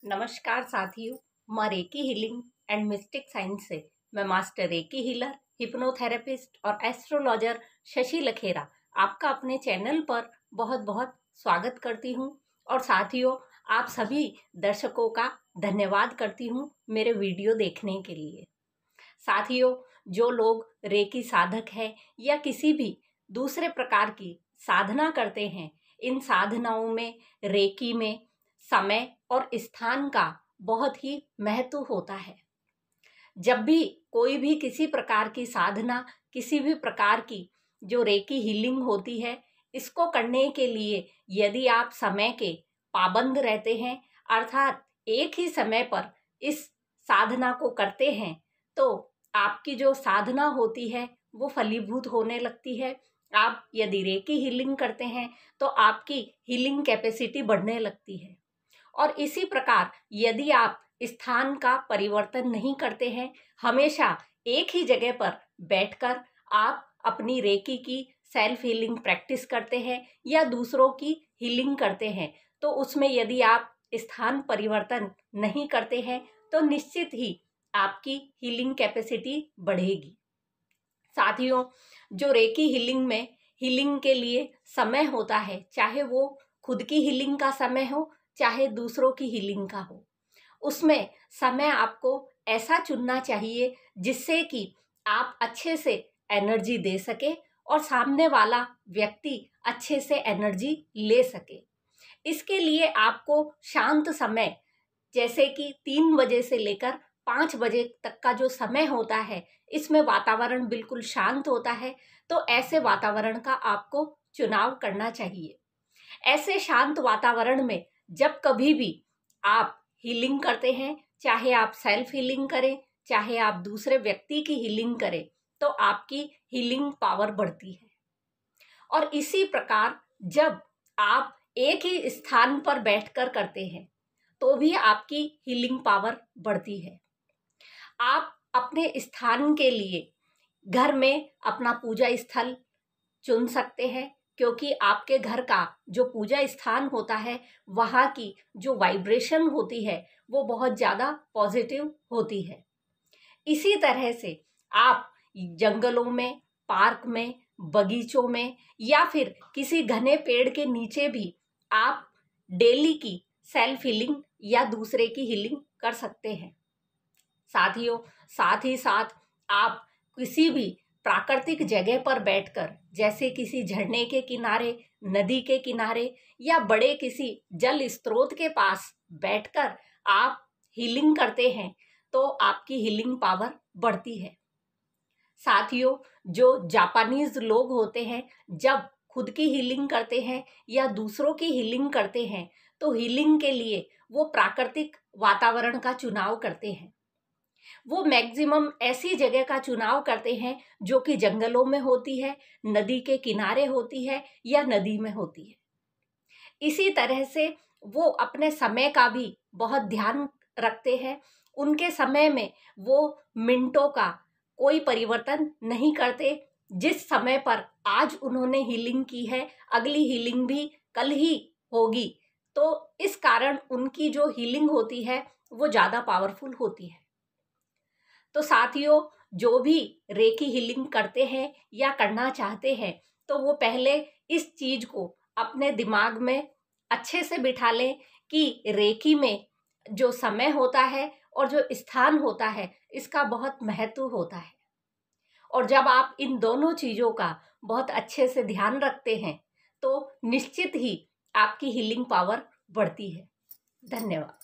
नमस्कार साथियों, माँ recce healing and mistake science से मैं मास्टर रेकी हीलर, हिप्नोथेरेपिस्ट और एस्ट्रोलॉजर शशि लखेरा आपका अपने चैनल पर बहुत बहुत स्वागत करती हूँ। और साथियों, आप सभी दर्शकों का धन्यवाद करती हूँ मेरे वीडियो देखने के लिए। साथियों, जो लोग रेकी साधक हैं या किसी भी दूसरे प्रकार की साधना करते हैं, इन साधनाओं में रेकी में समय और स्थान का बहुत ही महत्व होता है। जब भी कोई भी किसी प्रकार की साधना, किसी भी प्रकार की जो रेकी हीलिंग होती है, इसको करने के लिए यदि आप समय के पाबंद रहते हैं, अर्थात एक ही समय पर इस साधना को करते हैं, तो आपकी जो साधना होती है वो फलीभूत होने लगती है। आप यदि रेकी हीलिंग करते हैं तो आपकी हीलिंग कैपेसिटी बढ़ने लगती है। और इसी प्रकार यदि आप स्थान का परिवर्तन नहीं करते हैं, हमेशा एक ही जगह पर बैठकर आप अपनी रेकी की सेल्फ हीलिंग प्रैक्टिस करते हैं या दूसरों की हीलिंग करते हैं, तो उसमें यदि आप स्थान परिवर्तन नहीं करते हैं तो निश्चित ही आपकी हीलिंग कैपेसिटी बढ़ेगी। साथियों, जो रेकी हीलिंग में हीलिंग के लिए समय होता है, चाहे वो खुद की हीलिंग का समय हो चाहे दूसरों की हीलिंग का हो, उसमें समय आपको ऐसा चुनना चाहिए जिससे कि आप अच्छे से एनर्जी दे सके और सामने वाला व्यक्ति अच्छे से एनर्जी ले सके। इसके लिए आपको शांत समय, जैसे कि 3 बजे से लेकर 5 बजे तक का जो समय होता है, इसमें वातावरण बिल्कुल शांत होता है, तो ऐसे वातावरण का आपको चुनाव करना चाहिए। ऐसे शांत वातावरण में जब कभी भी आप हीलिंग करते हैं, चाहे आप सेल्फ हीलिंग करें, चाहे आप दूसरे व्यक्ति की हीलिंग करें, तो आपकी हीलिंग पावर बढ़ती है। और इसी प्रकार जब आप एक ही स्थान पर बैठकर करते हैं तो भी आपकी हीलिंग पावर बढ़ती है। आप अपने स्थान के लिए घर में अपना पूजा स्थल चुन सकते हैं, क्योंकि आपके घर का जो पूजा स्थान होता है, वहाँ की जो वाइब्रेशन होती है वो बहुत ज़्यादा पॉजिटिव होती है। इसी तरह से आप जंगलों में, पार्क में, बगीचों में या फिर किसी घने पेड़ के नीचे भी आप डेली की सेल्फ हीलिंग या दूसरे की हीलिंग कर सकते हैं। साथियों, साथ ही साथ आप किसी भी प्राकृतिक जगह पर बैठकर, जैसे किसी झरने के किनारे, नदी के किनारे या बड़े किसी जल स्रोत के पास बैठकर आप हीलिंग करते हैं, तो आपकी हीलिंग पावर बढ़ती है। साथियों, जो जापानीज लोग होते हैं, जब खुद की हीलिंग करते हैं या दूसरों की हीलिंग करते हैं, तो हीलिंग के लिए वो प्राकृतिक वातावरण का चुनाव करते हैं। वो मैक्सिमम ऐसी जगह का चुनाव करते हैं जो कि जंगलों में होती है, नदी के किनारे होती है या नदी में होती है। इसी तरह से वो अपने समय का भी बहुत ध्यान रखते हैं। उनके समय में वो मिनटों का कोई परिवर्तन नहीं करते। जिस समय पर आज उन्होंने हीलिंग की है, अगली हीलिंग भी कल ही होगी, तो इस कारण उनकी जो हीलिंग होती है वो ज़्यादा पावरफुल होती है। तो साथियों, जो भी रेकी हीलिंग करते हैं या करना चाहते हैं, तो वो पहले इस चीज को अपने दिमाग में अच्छे से बिठा लें कि रेकी में जो समय होता है और जो स्थान होता है, इसका बहुत महत्व होता है। और जब आप इन दोनों चीजों का बहुत अच्छे से ध्यान रखते हैं, तो निश्चित ही आपकी हीलिंग पावर बढ़ती है। धन्यवाद।